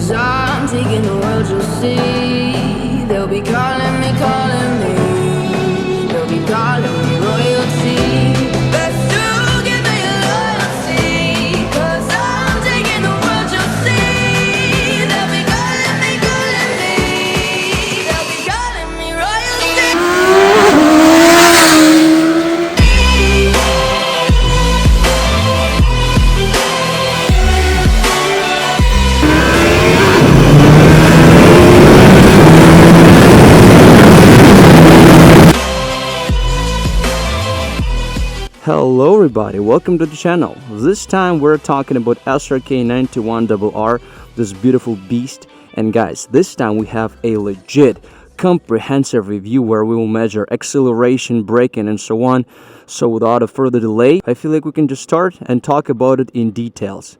'Cause I'm taking the world, you'll see. They'll be calling me, they'll be calling me royalty. Best to give me loyalty, 'cause I'm taking the world, you'll see. They'll be calling me, they'll be calling me royalty. Hello everybody, welcome to the channel. This time we're talking about SRK921RR, this beautiful beast. And guys, this time we have a legit comprehensive review where we will measure acceleration, braking and so on. So without a further delay, I feel like we can just start and talk about it in details.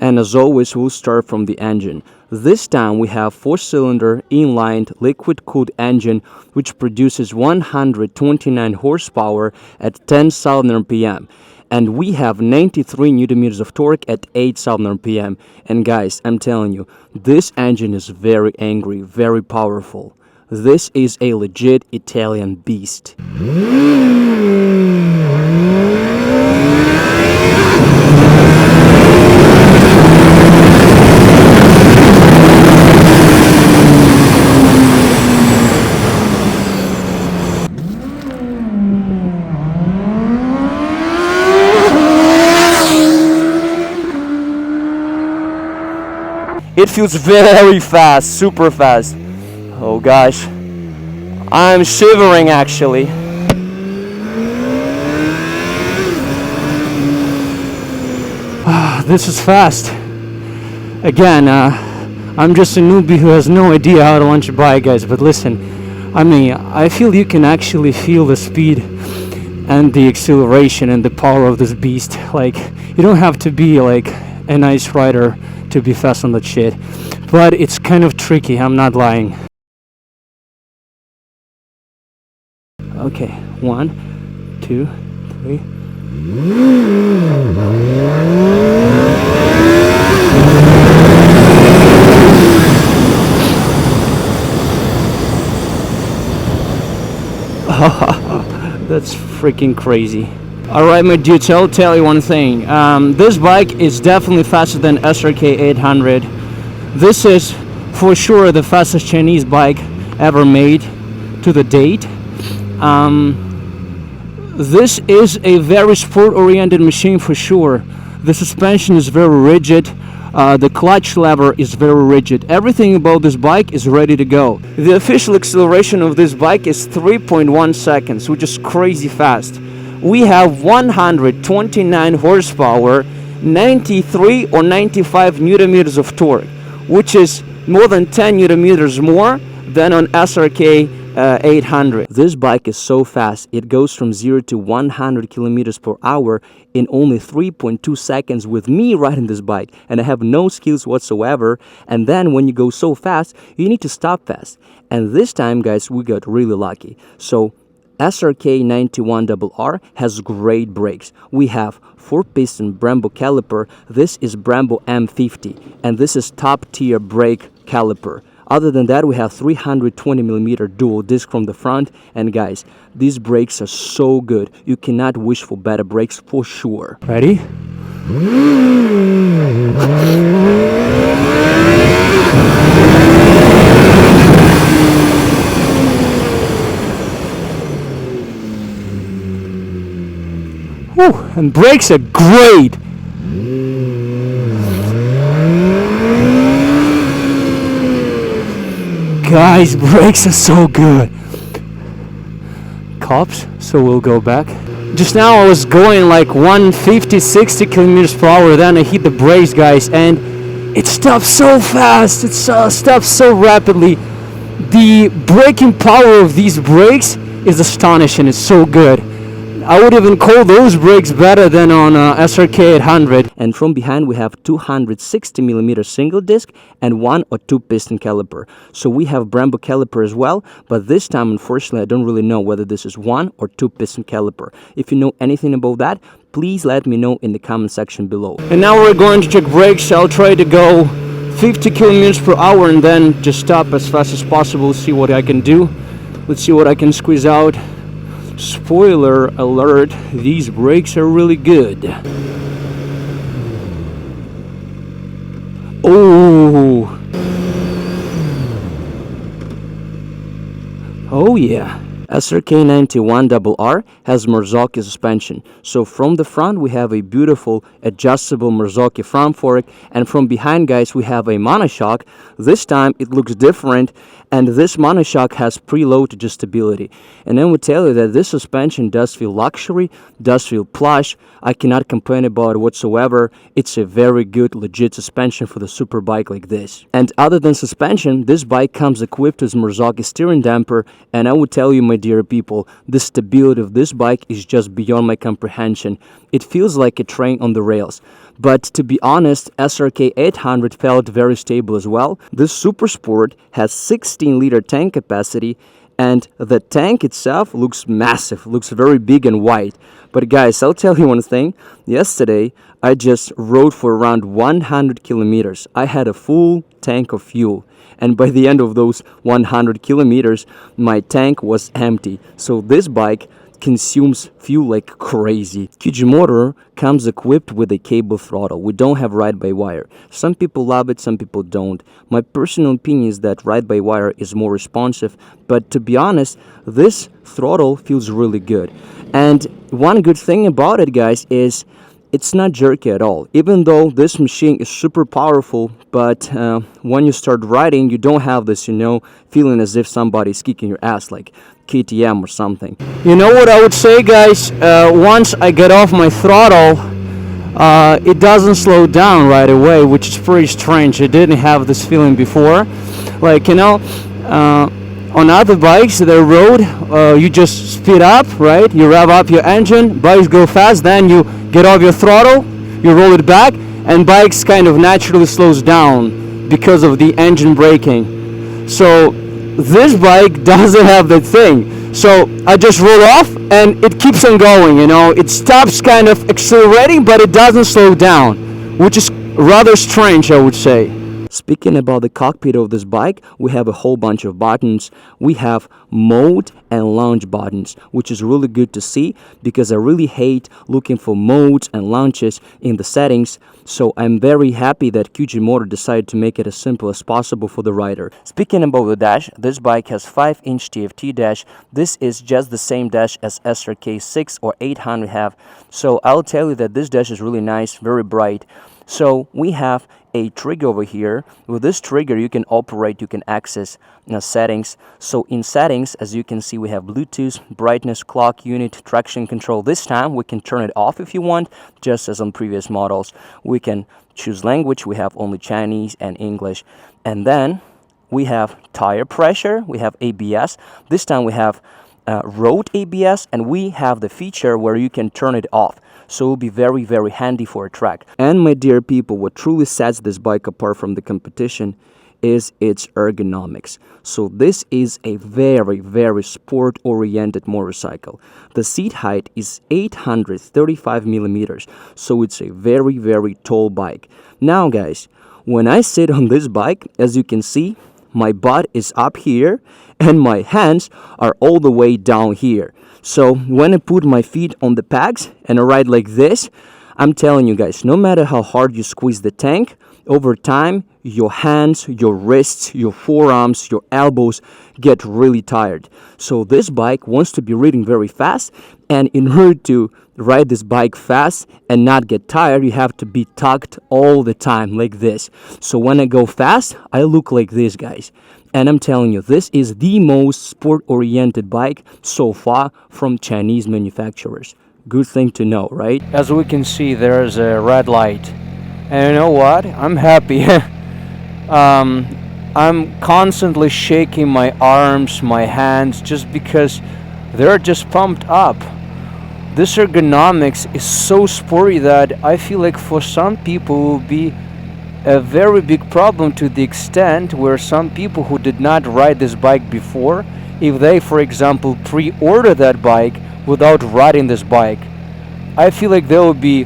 And as always, we'll start from the engine. This time we have 4-cylinder inlined liquid-cooled engine which produces 129 horsepower at 10,000 RPM. And we have 93 Nm of torque at 8,000 RPM. And guys, I'm telling you, this engine is very angry, very powerful. This is a legit Italian beast. It feels very fast, super fast. Oh gosh, I'm shivering actually. This is fast. Again, I'm just a newbie who has no idea how to launch a bike, guys. But listen, I mean, I feel you can actually feel the speed and the acceleration and the power of this beast. Like, you don't have to be like a nice rider to be fast on that shit, but it's kind of tricky, I'm not lying. Okay, 1, 2, 3. That's freaking crazy. Alright my dudes, I'll tell you one thing. This bike is definitely faster than SRK800. This is for sure the fastest Chinese bike ever made to the date. This is a very sport-oriented machine for sure. The suspension is very rigid. The clutch lever is very rigid. Everything about this bike is ready to go. The official acceleration of this bike is 3.1 seconds, which is crazy fast. We have 129 horsepower, 93 or 95 Nm of torque, which is more than 10 Nm more than on SRK800. This bike is so fast, it goes from 0 to 100 km/h in only 3.2 seconds with me riding this bike, and I have no skills whatsoever. And then when you go so fast, you need to stop fast. And this time, guys, we got really lucky. So SRK921RR has great brakes. We have 4-piston Brembo caliper. This is Brembo M50, and this is top-tier brake caliper. Other than that, we have 320mm dual disc from the front. And guys, these brakes are so good. You cannot wish for better brakes for sure. Ready? Whew, and brakes are great. Guys, brakes are so good. Cops, so we'll go back. Just now I was going like 150-60 km/h, then I hit the brakes, guys, and it stopped so fast. It stopped so rapidly. The braking power of these brakes is astonishing. It's so good. I would even call those brakes better than on SRK800. And from behind we have 260mm single disc and 1 or 2 piston caliper. So we have Brembo caliper as well, but this time unfortunately I don't really know whether this is 1 or 2 piston caliper. If you know anything about that, please let me know in the comment section below. And now we're going to check brakes. I'll try to go 50 kilometers per hour and then just stop as fast as possible, see what I can do. Let's see what I can squeeze out. Spoiler alert, these brakes are really good. Oh yeah. SRK921RR has Marzocchi suspension. So from the front we have a beautiful adjustable Marzocchi front fork, and from behind, guys, we have a monoshock. This time it looks different, and this monoshock has preload adjustability. And then we tell you that this suspension does feel luxury, does feel plush. I cannot complain about it whatsoever. It's a very good, legit suspension for the super bike like this. And other than suspension, this bike comes equipped with Marzocchi steering damper, and I would tell you, my dear people, the stability of this bike is just beyond my comprehension. It feels like a train on the rails. But to be honest, SRK800 felt very stable as well. This Super Sport has 16-liter tank capacity, and the tank itself looks massive, looks very big and wide. But guys, I'll tell you one thing. Yesterday, I just rode for around 100 kilometers. I had a full tank of fuel. And by the end of those 100 kilometers, my tank was empty. So this bike consumes fuel like crazy. QJMotor comes equipped with a cable throttle. We don't have ride-by-wire. Some people love it, some people don't. My personal opinion is that ride-by-wire is more responsive, but to be honest, this throttle feels really good. And one good thing about it, guys, is it's not jerky at all. Even though this machine is super powerful, but when you start riding, you don't have this, feeling as if somebody's kicking your ass like KTM or something. You know what I would say, guys? Once I get off my throttle, it doesn't slow down right away, which is pretty strange. I didn't have this feeling before. Like, on other bikes that I rode, you just speed up, right? You rev up your engine, bikes go fast, then you get off your throttle, you roll it back, and bikes kind of naturally slows down because of the engine braking. So this bike doesn't have that thing. So I just roll off and it keeps on going, It stops kind of accelerating, but it doesn't slow down, which is rather strange, I would say. Speaking about the cockpit of this bike, we have a whole bunch of buttons. We have mode and launch buttons, which is really good to see because I really hate looking for modes and launches in the settings. So I'm very happy that QJMotor decided to make it as simple as possible for the rider. Speaking about the dash, this bike has 5-inch TFT dash. This is just the same dash as SRK6 or 800 have. So I'll tell you that this dash is really nice, very bright. So we have a trigger over here. With this trigger you can operate, you can access settings. So in settings, as you can see, we have Bluetooth, brightness, clock unit, traction control. This time we can turn it off if you want, just as on previous models. We can choose language. We have only Chinese and English. And then we have tire pressure, we have ABS. This time we have road ABS, and we have the feature where you can turn it off. So it will be very, very handy for a track. And my dear people, what truly sets this bike apart from the competition is its ergonomics. So this is a very, very sport-oriented motorcycle. The seat height is 835 millimeters, so it's a very, very tall bike. Now guys, when I sit on this bike, as you can see, my butt is up here and my hands are all the way down here. So when I put my feet on the pegs and I ride like this, I'm telling you guys, no matter how hard you squeeze the tank, over time, your hands, your wrists, your forearms, your elbows get really tired. So this bike wants to be riding very fast, and in order to ride this bike fast and not get tired, you have to be tucked all the time like this. So when I go fast, I look like this, guys. And I'm telling you, this is the most sport-oriented bike so far from Chinese manufacturers. Good thing to know, right? As we can see, there's a red light. And you know what? I'm happy. I'm constantly shaking my arms, my hands, just because they're just pumped up. This ergonomics is so sporty that I feel like for some people it will be a very big problem, to the extent where some people who did not ride this bike before, if they, for example, pre-order that bike without riding this bike, I feel like they will be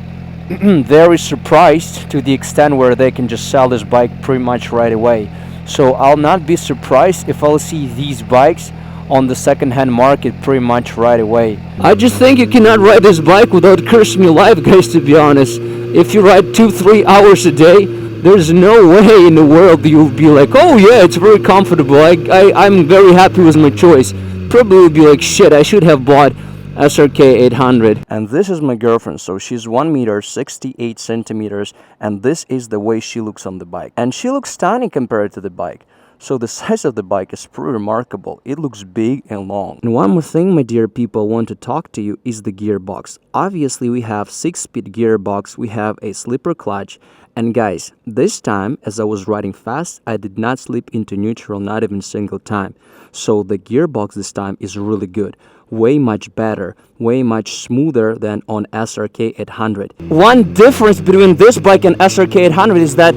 very surprised, to the extent where they can just sell this bike pretty much right away. So I'll not be surprised if I'll see these bikes on the second-hand market pretty much right away. I just think you cannot ride this bike without cursing your life, guys, to be honest. If you ride 2-3 hours a day, there's no way in the world you'll be like, oh yeah, it's very comfortable, I'm very happy with my choice. Probably will be like, shit, I should have bought SRK921RR. And this is my girlfriend, so she's 1 meter 68 centimeters, and this is the way she looks on the bike. And she looks tiny compared to the bike. So the size of the bike is pretty remarkable. It looks big and long. And one more thing, my dear people, I want to talk to you is the gearbox. Obviously, we have 6-speed gearbox, we have a slipper clutch, and guys, this time, as I was riding fast, I did not slip into neutral, not even a single time. So the gearbox this time is really good. Way much better, way much smoother than on SRK921R. One difference between this bike and SRK921R is that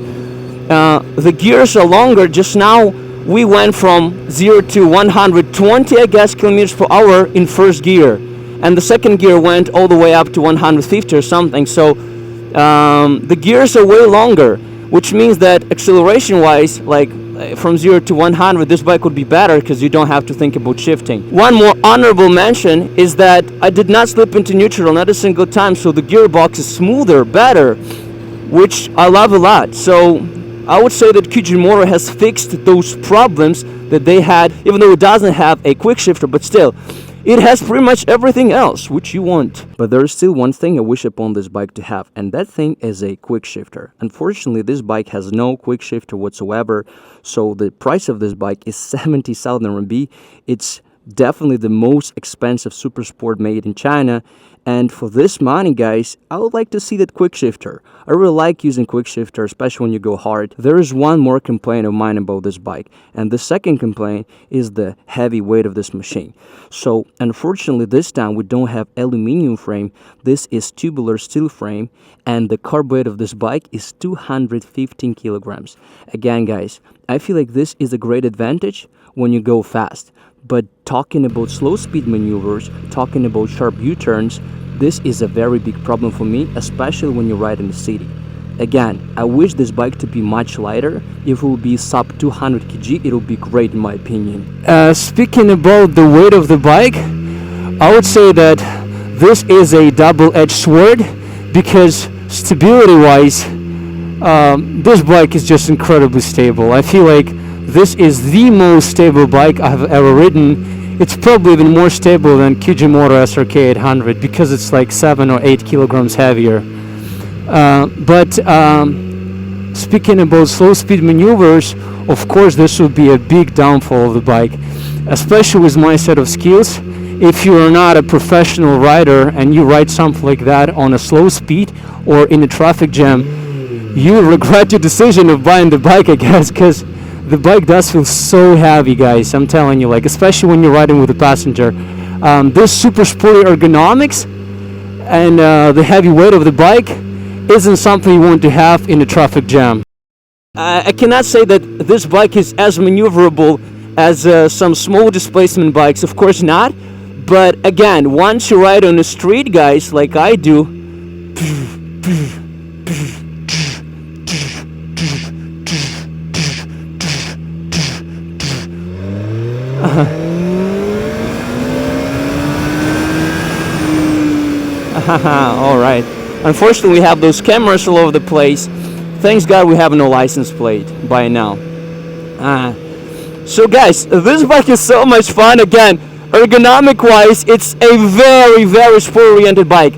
the gears are longer. Just now we went from 0 to 120, I guess, kilometers per hour in first gear, and the second gear went all the way up to 150 or something. So the gears are way longer, which means that acceleration wise, like from 0 to 100, this bike would be better because you don't have to think about shifting. One more honorable mention is that I did not slip into neutral, not a single time, so the gearbox is smoother, better, which I love a lot. So I would say that QJMotor has fixed those problems that they had, even though it doesn't have a quick shifter, but still, it has pretty much everything else which you want. But there is still one thing I wish upon this bike to have, and that thing is a quick shifter. Unfortunately, this bike has no quick shifter whatsoever, so the price of this bike is 70,000 RMB. It's definitely the most expensive super sport made in China. And for this money, guys, I would like to see that quick shifter. I really like using quick shifter, especially when you go hard. There is one more complaint of mine about this bike, and the second complaint is the heavy weight of this machine. So unfortunately, this time we don't have aluminum frame. This is tubular steel frame, and the carb weight of this bike is 215 kilograms. Again, guys, I feel like this is a great advantage when you go fast. But talking about slow speed maneuvers, talking about sharp U-turns, this is a very big problem for me, especially when you ride in the city. Again, I wish this bike to be much lighter. If it will be sub 200 kg, it will be great in my opinion. Speaking about the weight of the bike, I would say that this is a double-edged sword, because stability-wise, this bike is just incredibly stable. I feel like this is the most stable bike I've ever ridden. It's probably even more stable than QJMotor SRK921R because it's like 7 or 8 kilograms heavier. But speaking about slow speed maneuvers, of course this would be a big downfall of the bike, especially with my set of skills. If you are not a professional rider and you ride something like that on a slow speed or in a traffic jam, you will regret your decision of buying the bike, I guess, because the bike does feel so heavy, guys. I'm telling you, like, especially when you're riding with a passenger. This super sporty ergonomics and the heavy weight of the bike isn't something you want to have in a traffic jam. I cannot say that this bike is as maneuverable as some small displacement bikes, of course not. But again, once you ride on the street, guys, like I do, all right. Unfortunately, we have those cameras all over the place. Thanks God we have no license plate by now. So guys, this bike is so much fun. Again, ergonomic wise, it's a very, very sport oriented bike.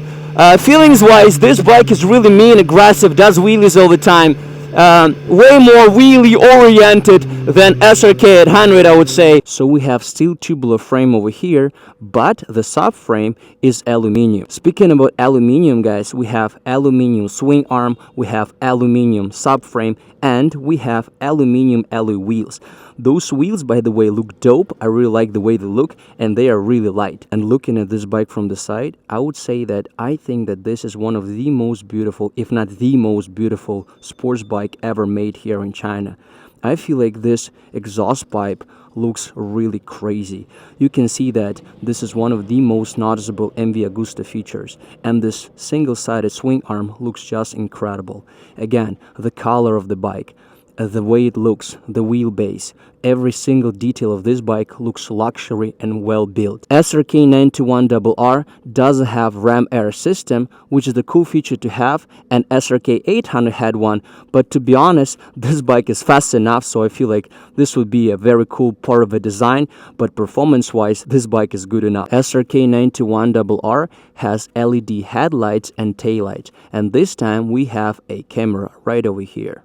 Feelings wise, this bike is really mean, aggressive, does wheelies all the time. way more wheelie oriented than SRK800, I would say. So we have steel tubular frame over here, but the subframe is aluminum. Speaking about aluminum, guys, we have aluminum swing arm, we have aluminum subframe, and we have aluminum alloy wheels. Those wheels, by the way, look dope. I really like the way they look, and they are really light. And looking at this bike from the side, I would say that I think that this is one of the most beautiful, if not the most beautiful, sports bike ever made here in China. I feel like this exhaust pipe looks really crazy. You can see that this is one of the most noticeable MV Agusta features, and this single-sided swing arm looks just incredible. Again, the color of the bike, the way it looks, the wheelbase, every single detail of this bike looks luxury and well built. SRK921RR doesn't have ram air system, which is the cool feature to have, and SRK800 had one, but to be honest, this bike is fast enough, so I feel like this would be a very cool part of the design, but performance wise this bike is good enough. SRK921RR has LED headlights and taillights, and this time we have a camera right over here.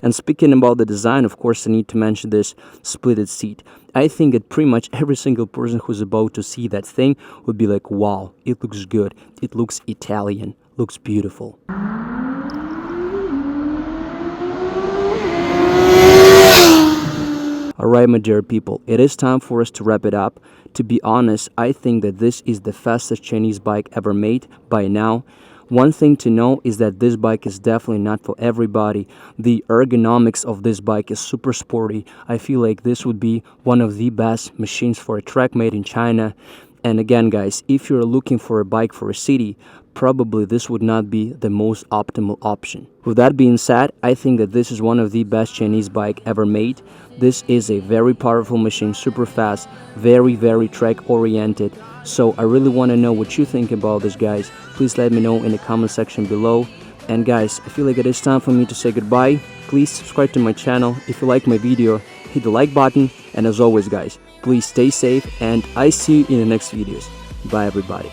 And speaking about the design, of course, I need to mention this splitted seat. I think that pretty much every single person who's about to see that thing would be like, wow, it looks good, it looks Italian, looks beautiful. Alright, my dear people, it is time for us to wrap it up. To be honest, I think that this is the fastest Chinese bike ever made by now. One thing to know is that this bike is definitely not for everybody. The ergonomics of this bike is super sporty. I feel like this would be one of the best machines for a track made in China. And again, guys, if you're looking for a bike for a city, probably this would not be the most optimal option. With that being said, I think that this is one of the best Chinese bike ever made. This is a very powerful machine, super fast, very track oriented. So I really want to know what you think about this, guys. Please let me know in the comment section below. And guys, I feel like it is time for me to say goodbye. Please subscribe to my channel. If you like my video, hit the like button. And as always, guys, please stay safe, and I see you in the next videos. Bye everybody.